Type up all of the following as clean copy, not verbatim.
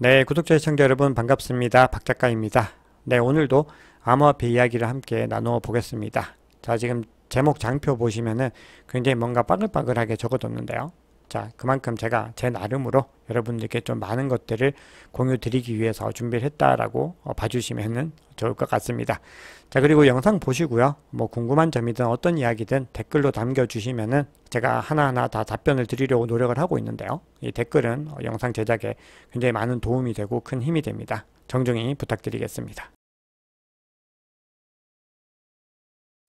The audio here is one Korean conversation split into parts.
네, 구독자 시청자 여러분 반갑습니다. 박 작가입니다. 네, 오늘도 암호화폐 이야기를 함께 나누어 보겠습니다. 자, 지금 제목 장표 보시면은 굉장히 뭔가 빠글빠글하게 적어뒀는데요. 자, 그만큼 제가 제 나름으로 여러분들께 좀 많은 것들을 공유 드리기 위해서 준비를 했다라고 봐주시면은 좋을 것 같습니다. 자, 그리고 영상 보시고요. 뭐 궁금한 점이든 어떤 이야기든 댓글로 남겨주시면은 제가 하나하나 다 답변을 드리려고 노력을 하고 있는데요. 이 댓글은 영상 제작에 굉장히 많은 도움이 되고 큰 힘이 됩니다. 정중히 부탁드리겠습니다.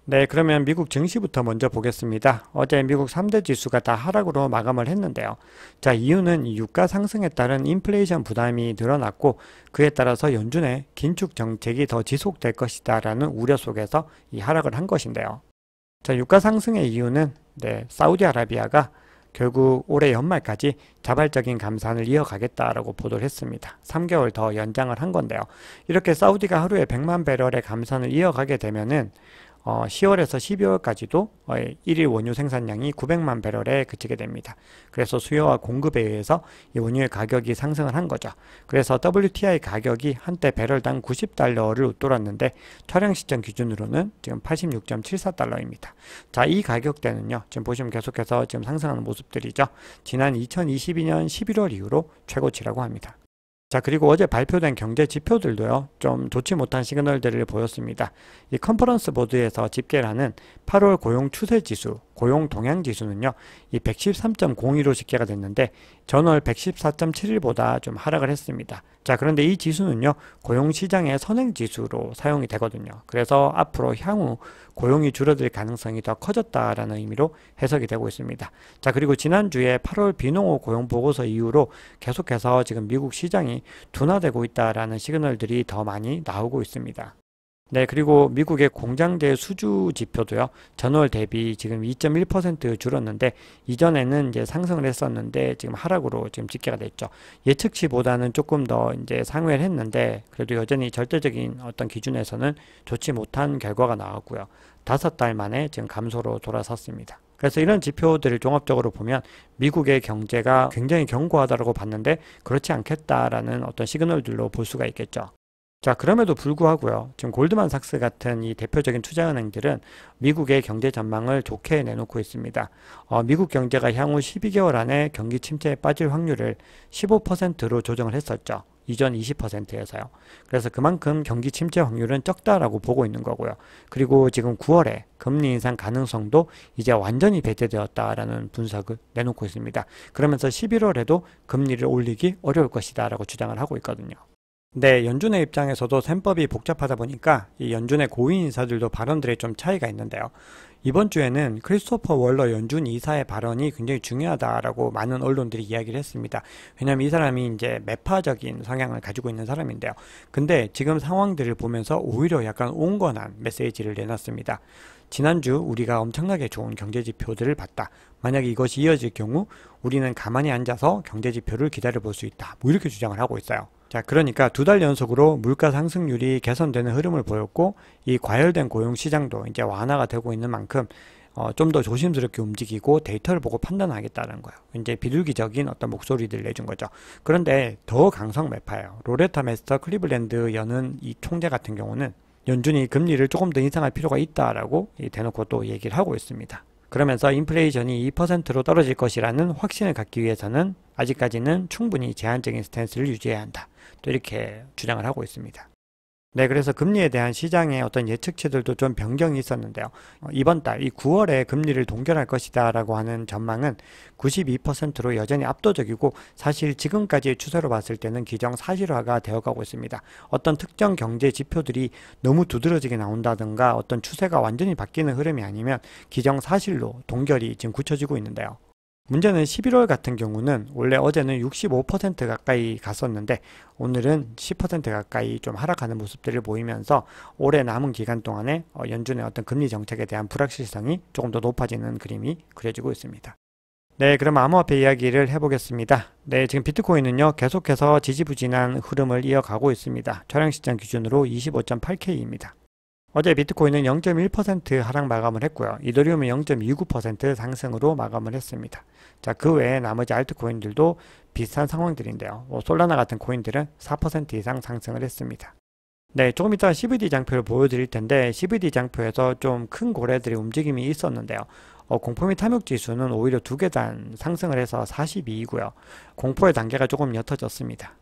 네, 그러면 미국 증시부터 먼저 보겠습니다. 어제 미국 3대 지수가 다 하락으로 마감을 했는데요. 자, 이유는 유가 상승에 따른 인플레이션 부담이 늘어났고 그에 따라서 연준의 긴축 정책이 더 지속될 것이다 라는 우려 속에서 이 하락을 한 것인데요. 자, 유가 상승의 이유는 사우디아라비아가 결국 올해 연말까지 자발적인 감산을 이어가겠다라고 보도를 했습니다. 3개월 더 연장을 한 건데요. 이렇게 사우디가 하루에 100만 배럴의 감산을 이어가게 되면은 10월에서 12월까지도 1일 원유 생산량이 900만 배럴에 그치게 됩니다. 그래서 수요와 공급에 의해서 이 원유의 가격이 상승을 한 거죠. 그래서 WTI 가격이 한때 배럴당 90달러를 웃돌았는데 촬영 시점 기준으로는 지금 86.74달러입니다. 자, 이 가격대는요. 지금 보시면 계속해서 지금 상승하는 모습들이죠. 지난 2022년 11월 이후로 최고치라고 합니다. 자, 그리고 어제 발표된 경제 지표들도요, 좀 좋지 못한 시그널들을 보였습니다. 이 컨퍼런스 보드에서 집계를 하는 8월 고용 추세 지수, 고용 동향 지수는요, 이 113.02로 집계가 됐는데, 전월 114.71보다 좀 하락을 했습니다. 자, 그런데 이 지수는요, 고용 시장의 선행 지수로 사용이 되거든요. 그래서 앞으로 향후 고용이 줄어들 가능성이 더 커졌다라는 의미로 해석이 되고 있습니다. 자, 그리고 지난주에 8월 비농업 고용 보고서 이후로 계속해서 지금 미국 시장이 둔화되고 있다라는 시그널들이 더 많이 나오고 있습니다. 네, 그리고 미국의 공장재 수주 지표도요, 전월 대비 지금 2.1% 줄었는데, 이전에는 이제 상승을 했었는데, 지금 하락으로 지금 집계가 됐죠. 예측치보다는 조금 더 이제 상회를 했는데, 그래도 여전히 절대적인 어떤 기준에서는 좋지 못한 결과가 나왔고요. 5달 만에 지금 감소로 돌아섰습니다. 그래서 이런 지표들을 종합적으로 보면 미국의 경제가 굉장히 견고하다고 봤는데, 그렇지 않겠다라는 어떤 시그널들로 볼 수가 있겠죠. 자, 그럼에도 불구하고요. 지금 골드만삭스 같은 이 대표적인 투자은행들은 미국의 경제 전망을 좋게 내놓고 있습니다. 미국 경제가 향후 12개월 안에 경기 침체에 빠질 확률을 15%로 조정을 했었죠. 이전 20%에서요. 그래서 그만큼 경기 침체 확률은 적다라고 보고 있는 거고요. 그리고 지금 9월에 금리 인상 가능성도 이제 완전히 배제되었다라는 분석을 내놓고 있습니다. 그러면서 11월에도 금리를 올리기 어려울 것이다 라고 주장을 하고 있거든요. 네, 연준의 입장에서도 셈법이 복잡하다 보니까 이 연준의 고위 인사들도 발언들에 좀 차이가 있는데요. 이번 주에는 크리스토퍼 월러 연준 이사의 발언이 굉장히 중요하다라고 많은 언론들이 이야기를 했습니다. 왜냐하면 이 사람이 이제 매파적인 성향을 가지고 있는 사람인데요. 근데 지금 상황들을 보면서 오히려 약간 온건한 메시지를 내놨습니다. 지난주 우리가 엄청나게 좋은 경제지표들을 봤다. 만약에 이것이 이어질 경우 우리는 가만히 앉아서 경제지표를 기다려볼 수 있다. 뭐 이렇게 주장을 하고 있어요. 자, 그러니까 2달 연속으로 물가 상승률이 개선되는 흐름을 보였고 이 과열된 고용 시장도 이제 완화가 되고 있는 만큼 좀 더 조심스럽게 움직이고 데이터를 보고 판단하겠다는 거예요. 이제 비둘기적인 어떤 목소리들을 내준 거죠. 그런데 더 강성 매파예요. 로레타 메스터 클리블랜드 여는 이 총재 같은 경우는 연준이 금리를 조금 더 인상할 필요가 있다라고 대놓고 또 얘기를 하고 있습니다. 그러면서 인플레이션이 2%로 떨어질 것이라는 확신을 갖기 위해서는 아직까지는 충분히 제한적인 스탠스를 유지해야 한다. 또 이렇게 주장을 하고 있습니다. 네, 그래서 금리에 대한 시장의 어떤 예측치들도 좀 변경이 있었는데요. 이번 달, 이 9월에 금리를 동결할 것이다 라고 하는 전망은 92%로 여전히 압도적이고 사실 지금까지의 추세로 봤을 때는 기정사실화가 되어가고 있습니다. 어떤 특정 경제 지표들이 너무 두드러지게 나온다든가 어떤 추세가 완전히 바뀌는 흐름이 아니면 기정사실로 동결이 지금 굳혀지고 있는데요. 문제는 11월 같은 경우는 원래 어제는 65% 가까이 갔었는데 오늘은 10% 가까이 좀 하락하는 모습들을 보이면서 올해 남은 기간 동안에 연준의 어떤 금리 정책에 대한 불확실성이 조금 더 높아지는 그림이 그려지고 있습니다. 네, 그럼 암호화폐 이야기를 해보겠습니다. 네, 지금 비트코인은요 계속해서 지지부진한 흐름을 이어가고 있습니다. 촬영 시점 기준으로 25.8K입니다. 어제 비트코인은 0.1% 하락 마감을 했고요. 이더리움은 0.29% 상승으로 마감을 했습니다. 자, 그 외에 나머지 알트코인들도 비슷한 상황들인데요. 솔라나 같은 코인들은 4% 이상 상승을 했습니다. 네, 조금 이따 CVD 장표를 보여드릴 텐데 CVD 장표에서 좀 큰 고래들의 움직임이 있었는데요. 공포 및 탐욕 지수는 오히려 2계단 상승을 해서 42이고요. 공포의 단계가 조금 옅어졌습니다.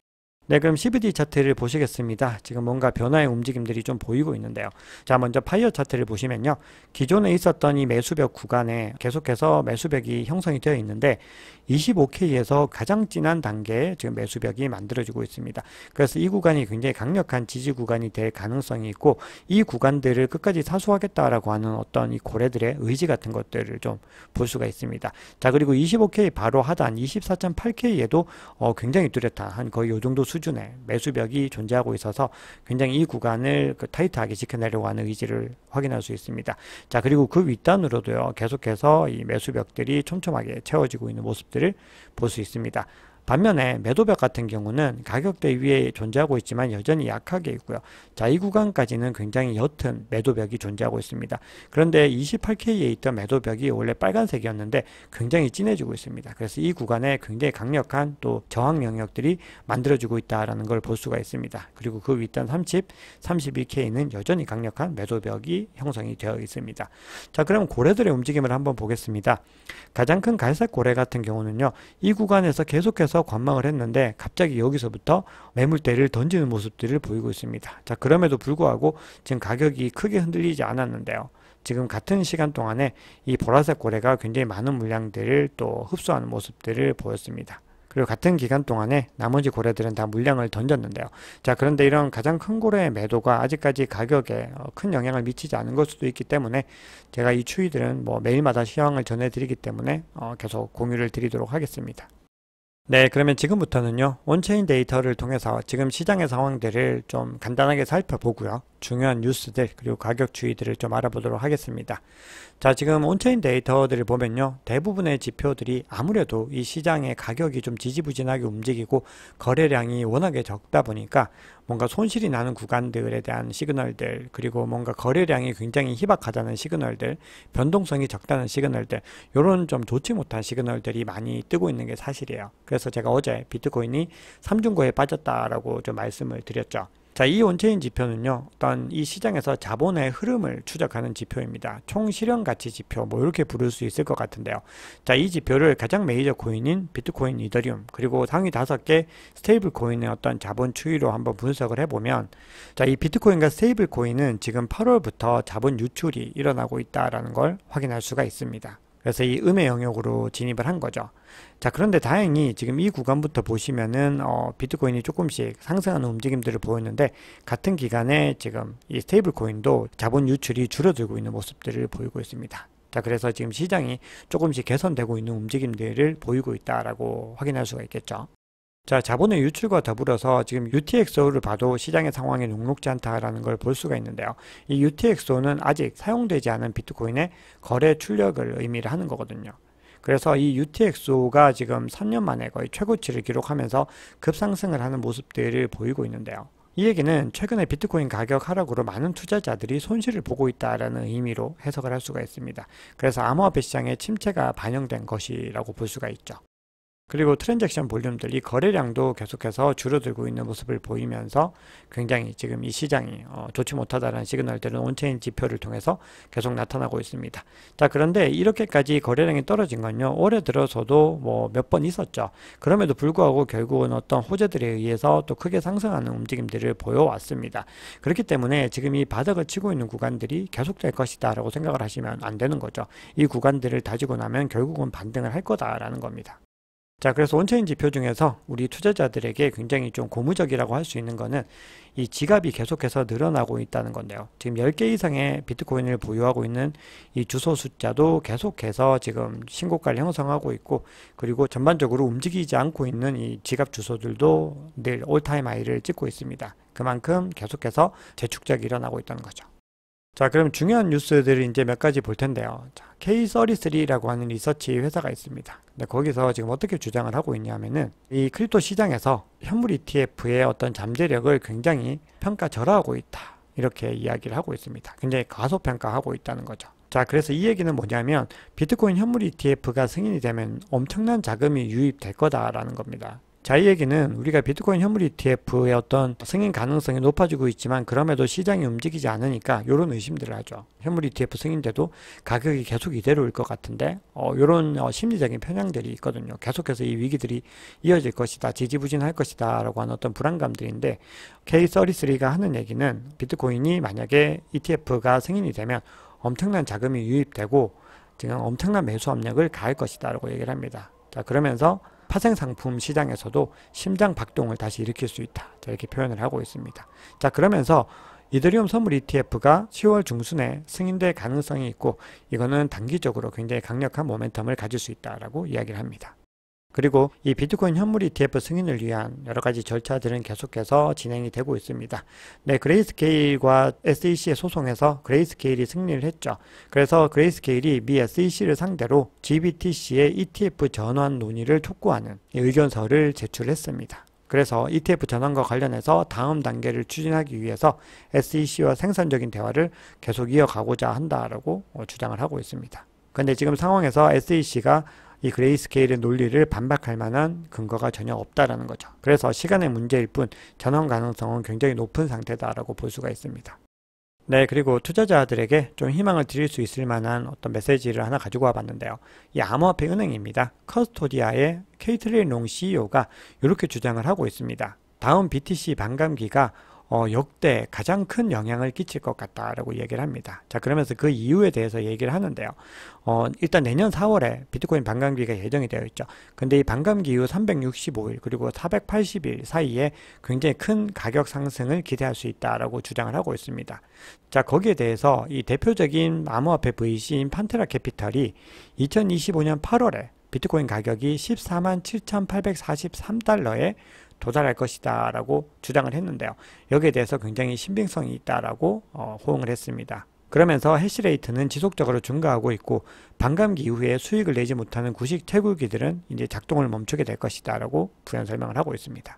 네, 그럼 CVD 차트를 보시겠습니다. 지금 뭔가 변화의 움직임들이 좀 보이고 있는데요. 자, 먼저 파이어 차트를 보시면요. 기존에 있었던 이 매수벽 구간에 계속해서 매수벽이 형성이 되어 있는데 25K에서 가장 진한 단계에 지금 매수벽이 만들어지고 있습니다. 그래서 이 구간이 굉장히 강력한 지지 구간이 될 가능성이 있고 이 구간들을 끝까지 사수하겠다라고 하는 어떤 이 고래들의 의지 같은 것들을 좀 볼 수가 있습니다. 자, 그리고 25K 바로 하단 24.8K에도 굉장히 뚜렷한 거의 이 정도 수준의 매수벽이 존재하고 있어서 굉장히 이 구간을 타이트하게 지켜내려고 하는 의지를 확인할 수 있습니다. 자, 그리고 그 윗단으로도요, 계속해서 이 매수벽들이 촘촘하게 채워지고 있는 모습들을 볼 수 있습니다. 반면에 매도벽 같은 경우는 가격대 위에 존재하고 있지만 여전히 약하게 있고요. 자, 이 구간까지는 굉장히 옅은 매도벽이 존재하고 있습니다. 그런데 28K에 있던 매도벽이 원래 빨간색이었는데 굉장히 진해지고 있습니다. 그래서 이 구간에 굉장히 강력한 또 저항 영역들이 만들어지고 있다는 걸 볼 수가 있습니다. 그리고 그 윗단 30, 31K는 여전히 강력한 매도벽이 형성이 되어 있습니다. 자, 그럼 고래들의 움직임을 한번 보겠습니다. 가장 큰 갈색 고래 같은 경우는요, 이 구간에서 계속해서 관망을 했는데 갑자기 여기서부터 매물대를 던지는 모습들을 보이고 있습니다. 자, 그럼에도 불구하고 지금 가격이 크게 흔들리지 않았는데요. 지금 같은 시간 동안에 이 보라색 고래가 굉장히 많은 물량들을 또 흡수하는 모습들을 보였습니다. 그리고 같은 기간 동안에 나머지 고래들은 다 물량을 던졌는데요. 자, 그런데 이런 가장 큰 고래의 매도가 아직까지 가격에 큰 영향을 미치지 않은 걸 수도 있기 때문에 제가 이 추이들은 매일마다 시황을 전해드리기 때문에 계속 공유를 드리도록 하겠습니다. 네, 그러면 지금부터는요, 온체인 데이터를 통해서 지금 시장의 상황들을 좀 간단하게 살펴보고요. 중요한 뉴스들 그리고 가격 추이들을 좀 알아보도록 하겠습니다. 자, 지금 온체인 데이터들을 보면요, 대부분의 지표들이 아무래도 이 시장의 가격이 좀 지지부진하게 움직이고 거래량이 워낙에 적다 보니까 뭔가 손실이 나는 구간들에 대한 시그널들, 그리고 뭔가 거래량이 굉장히 희박하다는 시그널들, 변동성이 적다는 시그널들, 이런 좀 좋지 못한 시그널들이 많이 뜨고 있는 게 사실이에요. 그래서 제가 어제 비트코인이 삼중고에 빠졌다라고 좀 말씀을 드렸죠. 자, 이 온체인 지표는요, 어떤 이 시장에서 자본의 흐름을 추적하는 지표입니다. 총 실현 가치 지표, 이렇게 부를 수 있을 것 같은데요. 자, 이 지표를 가장 메이저 코인인 비트코인, 이더리움, 그리고 상위 5개 스테이블 코인의 어떤 자본 추이로 한번 분석을 해보면, 자, 이 비트코인과 스테이블 코인은 지금 8월부터 자본 유출이 일어나고 있다라는 걸 확인할 수가 있습니다. 그래서 이 음의 영역으로 진입을 한 거죠. 자, 그런데 다행히 지금 이 구간부터 보시면은 비트코인이 조금씩 상승하는 움직임들을 보였는데 같은 기간에 지금 이 스테이블 코인도 자본 유출이 줄어들고 있는 모습들을 보이고 있습니다. 자, 그래서 지금 시장이 조금씩 개선되고 있는 움직임들을 보이고 있다라고 확인할 수가 있겠죠. 자, 자본의 유출과 더불어서 지금 UTXO를 봐도 시장의 상황이 녹록지 않다라는 걸 볼 수가 있는데요. 이 UTXO는 아직 사용되지 않은 비트코인의 거래 출력을 의미를 하는 거거든요. 그래서 이 UTXO가 지금 3년 만에 거의 최고치를 기록하면서 급상승을 하는 모습들을 보이고 있는데요. 이 얘기는 최근에 비트코인 가격 하락으로 많은 투자자들이 손실을 보고 있다는 의미로 해석을 할 수가 있습니다. 그래서 암호화폐 시장의 침체가 반영된 것이라고 볼 수가 있죠. 그리고 트랜잭션 볼륨들, 이 거래량도 계속해서 줄어들고 있는 모습을 보이면서 굉장히 지금 이 시장이 좋지 못하다는 시그널들은 온체인 지표를 통해서 계속 나타나고 있습니다. 자, 그런데 이렇게까지 거래량이 떨어진 건요, 올해 들어서도 몇 번 있었죠. 그럼에도 불구하고 결국은 어떤 호재들에 의해서 또 크게 상승하는 움직임들을 보여왔습니다. 그렇기 때문에 지금 이 바닥을 치고 있는 구간들이 계속될 것이다 라고 생각을 하시면 안 되는 거죠. 이 구간들을 다지고 나면 결국은 반등을 할 거다라는 겁니다. 자, 그래서 온체인 지표 중에서 우리 투자자들에게 굉장히 좀 고무적이라고 할 수 있는 거는 이 지갑이 계속해서 늘어나고 있다는 건데요. 지금 10개 이상의 비트코인을 보유하고 있는 이 주소 숫자도 계속해서 지금 신고가를 형성하고 있고, 그리고 전반적으로 움직이지 않고 있는 이 지갑 주소들도 늘 올타임 하이를 찍고 있습니다. 그만큼 계속해서 재축적이 일어나고 있다는 거죠. 자, 그럼 중요한 뉴스들을 이제 몇 가지 볼 텐데요. 자, K33라고 하는 리서치 회사가 있습니다. 근데 거기서 지금 어떻게 주장을 하고 있냐면은 이 크립토 시장에서 현물 ETF의 어떤 잠재력을 굉장히 평가절하하고 있다, 이렇게 이야기를 하고 있습니다. 굉장히 과소평가하고 있다는 거죠. 자, 그래서 이 얘기는 뭐냐면 비트코인 현물 ETF가 승인이 되면 엄청난 자금이 유입될 거다라는 겁니다. 자, 이 얘기는 우리가 비트코인 현물 ETF의 어떤 승인 가능성이 높아지고 있지만 그럼에도 시장이 움직이지 않으니까 이런 의심들을 하죠. 현물 ETF 승인돼도 가격이 계속 이대로일 것 같은데 이런 심리적인 편향들이 있거든요. 계속해서 이 위기들이 이어질 것이다, 지지부진할 것이다 라고 하는 어떤 불안감들인데, K33가 하는 얘기는 비트코인이 만약에 ETF가 승인이 되면 엄청난 자금이 유입되고 지금 엄청난 매수 압력을 가할 것이다 라고 얘기를 합니다. 자, 그러면서 파생상품 시장에서도 심장 박동을 다시 일으킬 수 있다, 자, 이렇게 표현을 하고 있습니다. 자, 그러면서 이더리움 선물 ETF가 10월 중순에 승인될 가능성이 있고 이거는 단기적으로 굉장히 강력한 모멘텀을 가질 수 있다라고 이야기를 합니다. 그리고 이 비트코인 현물 ETF 승인을 위한 여러 가지 절차들은 계속해서 진행이 되고 있습니다. 네, 그레이스케일과 SEC의 소송에서 그레이스케일이 승리를 했죠. 그래서 그레이스케일이 미 SEC를 상대로 GBTC의 ETF 전환 논의를 촉구하는 의견서를 제출했습니다. 그래서 ETF 전환과 관련해서 다음 단계를 추진하기 위해서 SEC와 생산적인 대화를 계속 이어가고자 한다라고 주장을 하고 있습니다. 그런데 지금 상황에서 SEC가 이 그레이스케일의 논리를 반박할 만한 근거가 전혀 없다라는 거죠. 그래서 시간의 문제일 뿐 전환 가능성은 굉장히 높은 상태다라고 볼 수가 있습니다. 네, 그리고 투자자들에게 좀 희망을 드릴 수 있을 만한 어떤 메시지를 하나 가지고 와봤는데요. 이 암호화폐 은행입니다. 커스토디아의 케이틀린 롱 CEO가 이렇게 주장을 하고 있습니다. 다음 BTC 반감기가 역대 가장 큰 영향을 끼칠 것 같다라고 얘기를 합니다. 자, 그러면서 그 이유에 대해서 얘기를 하는데요. 일단 내년 4월에 비트코인 반감기가 예정이 되어 있죠. 근데 이 반감기 이후 365일 그리고 480일 사이에 굉장히 큰 가격 상승을 기대할 수 있다라고 주장을 하고 있습니다. 자, 거기에 대해서 이 대표적인 암호화폐 VC인 판테라 캐피탈이 2025년 8월에 비트코인 가격이 14만 7,843달러에 도달할 것이다 라고 주장을 했는데요. 여기에 대해서 굉장히 신빙성이 있다라고 호응을 했습니다. 그러면서 해시레이트는 지속적으로 증가하고 있고 반감기 이후에 수익을 내지 못하는 구식 채굴기들은 이제 작동을 멈추게 될 것이다 라고 부연 설명을 하고 있습니다.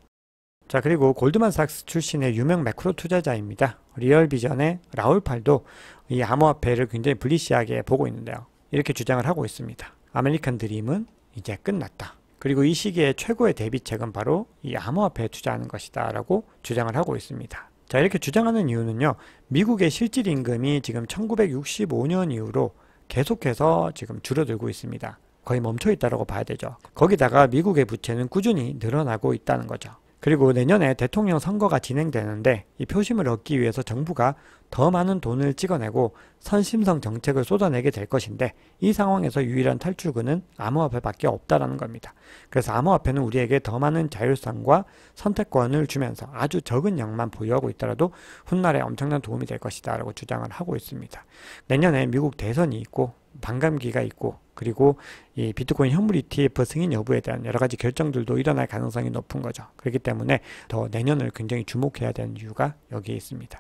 자, 그리고 골드만삭스 출신의 유명 매크로 투자자입니다. 리얼비전의 라울팔도 이 암호화폐를 굉장히 불리시하게 보고 있는데요. 이렇게 주장을 하고 있습니다. 아메리칸 드림은 이제 끝났다. 그리고 이 시기에 최고의 대비책은 바로 이 암호화폐에 투자하는 것이다 라고 주장을 하고 있습니다. 자, 이렇게 주장하는 이유는요, 미국의 실질 임금이 지금 1965년 이후로 계속해서 지금 줄어들고 있습니다. 거의 멈춰 있다고 봐야 되죠. 거기다가 미국의 부채는 꾸준히 늘어나고 있다는 거죠. 그리고 내년에 대통령 선거가 진행되는데 이 표심을 얻기 위해서 정부가 더 많은 돈을 찍어내고 선심성 정책을 쏟아내게 될 것인데 이 상황에서 유일한 탈출구는 암호화폐밖에 없다라는 겁니다. 그래서 암호화폐는 우리에게 더 많은 자율성과 선택권을 주면서 아주 적은 양만 보유하고 있더라도 훗날에 엄청난 도움이 될 것이다 라고 주장을 하고 있습니다. 내년에 미국 대선이 있고 반감기가 있고 그리고 이 비트코인 현물 ETF 승인 여부에 대한 여러 가지 결정들도 일어날 가능성이 높은 거죠. 그렇기 때문에 더 내년을 굉장히 주목해야 되는 이유가 여기에 있습니다.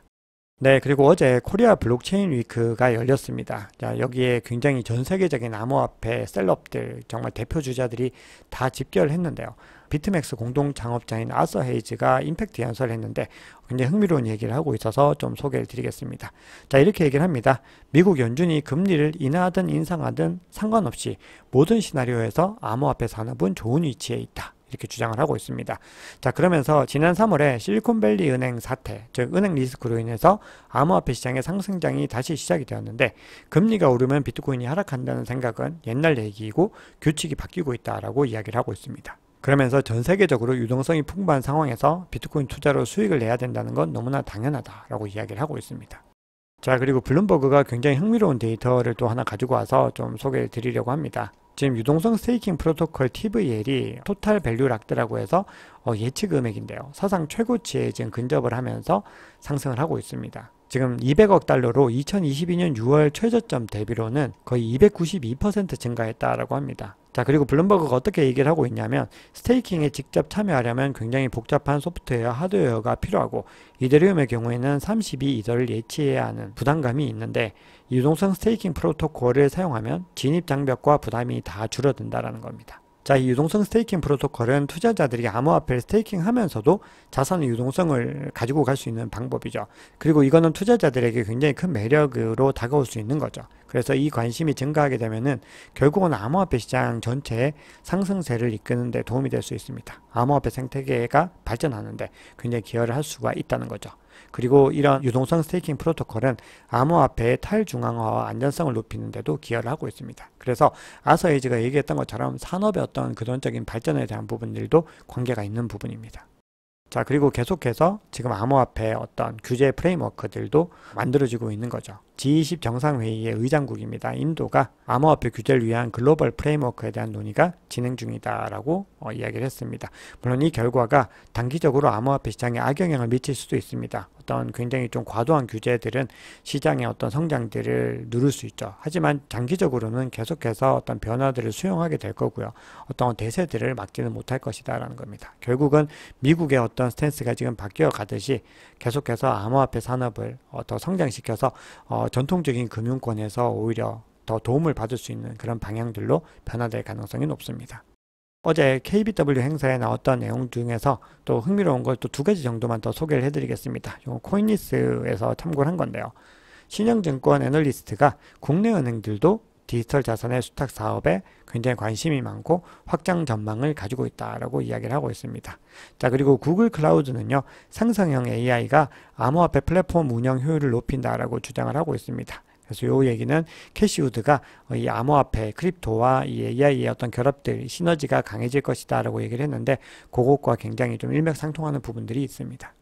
네, 그리고 어제 코리아 블록체인 위크가 열렸습니다. 자, 여기에 굉장히 전 세계적인 암호화폐 셀럽들, 정말 대표 주자들이 다 집결했는데요. 비트맥스 공동 창업자인 아서 헤이즈가 임팩트 연설을 했는데 굉장히 흥미로운 얘기를 하고 있어서 좀 소개를 드리겠습니다. 자, 이렇게 얘기를 합니다. 미국 연준이 금리를 인하하든 인상하든 상관없이 모든 시나리오에서 암호화폐 산업은 좋은 위치에 있다. 이렇게 주장을 하고 있습니다. 자, 그러면서 지난 3월에 실리콘밸리 은행 사태, 즉 은행 리스크로 인해서 암호화폐 시장의 상승장이 다시 시작이 되었는데 금리가 오르면 비트코인이 하락한다는 생각은 옛날 얘기이고 규칙이 바뀌고 있다라고 이야기를 하고 있습니다. 그러면서 전 세계적으로 유동성이 풍부한 상황에서 비트코인 투자로 수익을 내야 된다는 건 너무나 당연하다라고 이야기를 하고 있습니다. 자, 그리고 블룸버그가 굉장히 흥미로운 데이터를 또 하나 가지고 와서 좀 소개를 드리려고 합니다. 지금 유동성 스테이킹 프로토콜 TVL이 토탈 밸류 락드라고 해서 예측 금액인데요. 사상 최고치에 지금 근접을 하면서 상승을 하고 있습니다. 지금 200억 달러로 2022년 6월 최저점 대비로는 거의 292% 증가했다라고 합니다. 자, 그리고 블룸버그가 어떻게 얘기를 하고 있냐면 스테이킹에 직접 참여하려면 굉장히 복잡한 소프트웨어, 하드웨어가 필요하고 이더리움의 경우에는 32이더를 예치해야 하는 부담감이 있는데 유동성 스테이킹 프로토콜을 사용하면 진입 장벽과 부담이 다 줄어든다라는 겁니다. 자, 이 유동성 스테이킹 프로토콜은 투자자들이 암호화폐를 스테이킹하면서도 자산의 유동성을 가지고 갈 수 있는 방법이죠. 그리고 이거는 투자자들에게 굉장히 큰 매력으로 다가올 수 있는 거죠. 그래서 이 관심이 증가하게 되면은 결국은 암호화폐 시장 전체의 상승세를 이끄는 데 도움이 될 수 있습니다. 암호화폐 생태계가 발전하는데 굉장히 기여를 할 수가 있다는 거죠. 그리고 이런 유동성 스테이킹 프로토콜은 암호화폐의 탈중앙화와 안전성을 높이는 데도 기여를 하고 있습니다. 그래서 아서에이지가 얘기했던 것처럼 산업의 어떤 근원적인 발전에 대한 부분들도 관계가 있는 부분입니다. 자, 그리고 계속해서 지금 암호화폐의 어떤 규제 프레임워크들도 만들어지고 있는 거죠. G20 정상회의의 의장국입니다. 인도가 암호화폐 규제를 위한 글로벌 프레임워크에 대한 논의가 진행 중이다라고 이야기를 했습니다. 물론 이 결과가 단기적으로 암호화폐 시장에 악영향을 미칠 수도 있습니다. 어떤 굉장히 좀 과도한 규제들은 시장의 어떤 성장들을 누를 수 있죠. 하지만 장기적으로는 계속해서 어떤 변화들을 수용하게 될 거고요. 어떤 대세들을 막지는 못할 것이다라는 겁니다. 결국은 미국의 어떤 스탠스가 지금 바뀌어 가듯이 계속해서 암호화폐 산업을 더 성장시켜서 전통적인 금융권에서 오히려 더 도움을 받을 수 있는 그런 방향들로 변화될 가능성이 높습니다. 어제 KBW 행사에 나왔던 내용 중에서 또 흥미로운 걸 또 두 가지 정도만 더 소개를 해드리겠습니다. 이건 코인리스에서 참고를 한 건데요. 신영증권 애널리스트가 국내 은행들도 디지털 자산의 수탁 사업에 굉장히 관심이 많고 확장 전망을 가지고 있다라고 이야기를 하고 있습니다. 자, 그리고 구글 클라우드는요, 상상형 AI가 암호화폐 플랫폼 운영 효율을 높인다라고 주장을 하고 있습니다. 그래서 이 얘기는 캐시우드가 이 암호화폐, 크립토와 이 AI의 어떤 결합들, 시너지가 강해질 것이다 라고 얘기를 했는데 그것과 굉장히 좀 일맥상통하는 부분들이 있습니다.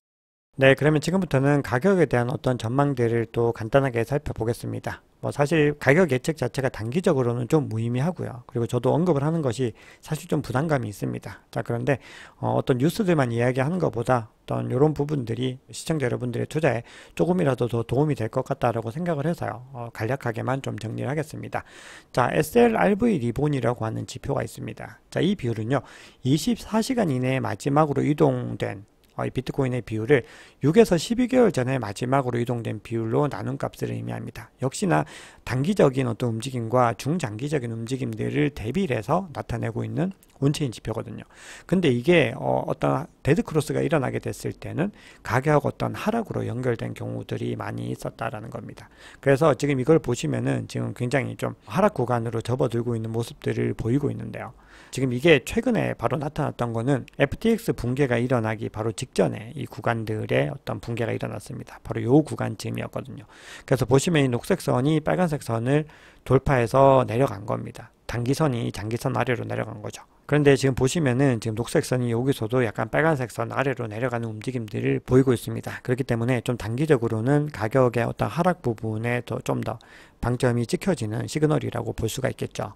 네, 그러면 지금부터는 가격에 대한 어떤 전망들을 또 간단하게 살펴보겠습니다. 사실 가격 예측 자체가 단기적으로는 좀 무의미하고요. 그리고 저도 언급을 하는 것이 사실 좀 부담감이 있습니다. 자, 그런데 어떤 뉴스들만 이야기하는 것보다 어떤 이런 부분들이 시청자 여러분들의 투자에 조금이라도 더 도움이 될 것 같다라고 생각을 해서요. 간략하게만 좀 정리를 하겠습니다. 자, SLRV 리본이라고 하는 지표가 있습니다. 자, 이 비율은요, 24시간 이내에 마지막으로 이동된 이 비트코인의 비율을 6에서 12개월 전에 마지막으로 이동된 비율로 나눈 값을 의미합니다. 역시나 단기적인 어떤 움직임과 중장기적인 움직임들을 대비를 해서 나타내고 있는 온체인 지표거든요. 근데 이게 어떤 데드크로스가 일어나게 됐을 때는 가격 어떤 하락으로 연결된 경우들이 많이 있었다라는 겁니다. 그래서 지금 이걸 보시면은 지금 굉장히 좀 하락 구간으로 접어들고 있는 모습들을 보이고 있는데요. 지금 이게 최근에 바로 나타났던 거는 FTX 붕괴가 일어나기 바로 직전에 이 구간들의 어떤 붕괴가 일어났습니다. 바로 요 구간쯤이었거든요. 그래서 보시면 이 녹색 선이 빨간색 선을 돌파해서 내려간 겁니다. 단기선이 장기선 아래로 내려간 거죠. 그런데 지금 보시면은 지금 녹색 선이 여기서도 약간 빨간색 선 아래로 내려가는 움직임들을 보이고 있습니다. 그렇기 때문에 좀 단기적으로는 가격의 어떤 하락 부분에 좀 더 방점이 찍혀지는 시그널이라고 볼 수가 있겠죠.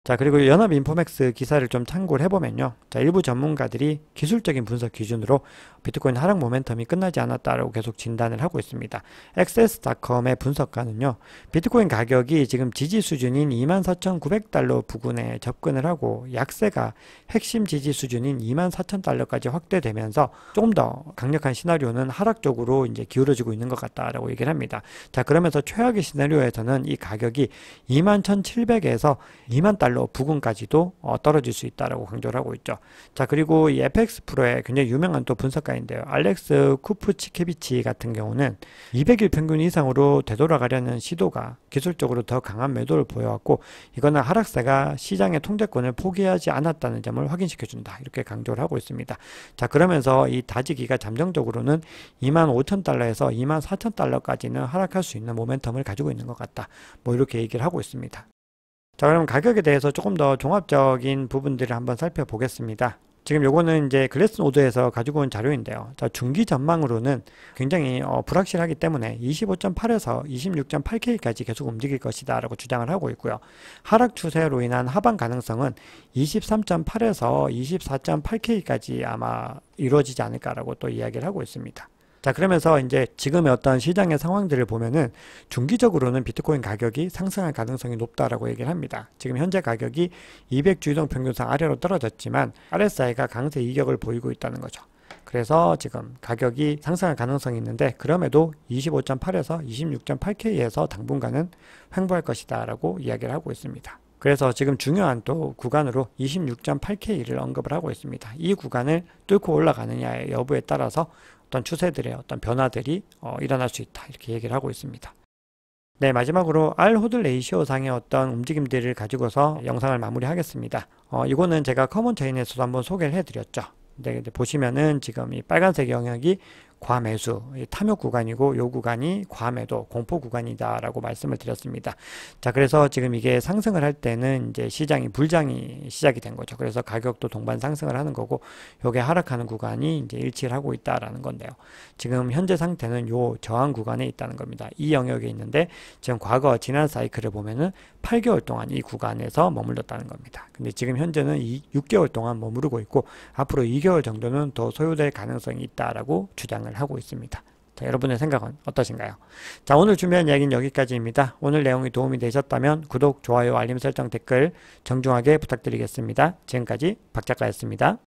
자, 그리고 연합인포맥스 기사를 좀 참고를 해보면요. 자, 일부 전문가들이 기술적인 분석 기준으로 비트코인 하락 모멘텀이 끝나지 않았다라고 계속 진단을 하고 있습니다. XS.com의 분석가는요, 비트코인 가격이 지금 지지 수준인 24,900달러 부근에 접근을 하고 약세가 핵심 지지 수준인 24,000달러까지 확대되면서 조금 더 강력한 시나리오는 하락 쪽으로 이제 기울어지고 있는 것 같다라고 얘기를 합니다. 자, 그러면서 최악의 시나리오에서는 이 가격이 21,700에서 20,000달러 부근까지도 떨어질 수 있다라고 강조를 하고 있죠. 자, 그리고 이 FX 프로의 굉장히 유명한 또 분석가인데요. 알렉스 쿠프치케비치 같은 경우는 200일 평균 이상으로 되돌아가려는 시도가 기술적으로 더 강한 매도를 보여왔고 이거는 하락세가 시장의 통제권을 포기하지 않았다는 점을 확인시켜준다. 이렇게 강조를 하고 있습니다. 자, 그러면서 이 다지기가 잠정적으로는 25,000달러에서 24,000달러까지는 하락할 수 있는 모멘텀을 가지고 있는 것 같다. 이렇게 얘기를 하고 있습니다. 자, 그럼 가격에 대해서 조금 더 종합적인 부분들을 한번 살펴보겠습니다. 지금 요거는 이제 글래스노드에서 가지고 온 자료인데요. 자, 중기 전망으로는 굉장히 불확실하기 때문에 25.8에서 26.8K까지 계속 움직일 것이다 라고 주장을 하고 있고요. 하락 추세로 인한 하방 가능성은 23.8에서 24.8K까지 아마 이루어지지 않을까라고 또 이야기를 하고 있습니다. 자, 그러면서 이제 지금의 어떤 시장의 상황들을 보면은 중기적으로는 비트코인 가격이 상승할 가능성이 높다라고 얘기를 합니다. 지금 현재 가격이 200주 이동 평균선 아래로 떨어졌지만 RSI가 강세 이격을 보이고 있다는 거죠. 그래서 지금 가격이 상승할 가능성이 있는데 그럼에도 25.8에서 26.8K에서 당분간은 횡보할 것이다 라고 이야기를 하고 있습니다. 그래서 지금 중요한 또 구간으로 26.8K를 언급을 하고 있습니다. 이 구간을 뚫고 올라가느냐의 여부에 따라서 어떤 추세들의 어떤 변화들이 일어날 수 있다 이렇게 얘기를 하고 있습니다. 네, 마지막으로 R 호들 레이시오 상의 어떤 움직임들을 가지고서 영상을 마무리하겠습니다. 이거는 제가 커먼 체인에서도 한번 소개를 해드렸죠. 네, 보시면은 지금 이 빨간색 영역이 과매수, 탐욕 구간이고 요 구간이 과매도, 공포 구간이다라고 말씀을 드렸습니다. 자, 그래서 지금 이게 상승을 할 때는 이제 시장이 불장이 시작이 된 거죠. 그래서 가격도 동반 상승을 하는 거고 요게 하락하는 구간이 이제 일치를 하고 있다라는 건데요. 지금 현재 상태는 요 저항 구간에 있다는 겁니다. 이 영역에 있는데 지금 과거 지난 사이클을 보면은 8개월 동안 이 구간에서 머물렀다는 겁니다. 근데 지금 현재는 6개월 동안 머무르고 있고 앞으로 2개월 정도는 더 소요될 가능성이 있다라고 주장을 하고 있습니다. 자, 여러분의 생각은 어떠신가요? 자, 오늘 준비한 이야기는 여기까지입니다. 오늘 내용이 도움이 되셨다면 구독, 좋아요, 알림 설정, 댓글 정중하게 부탁드리겠습니다. 지금까지 박 작가였습니다.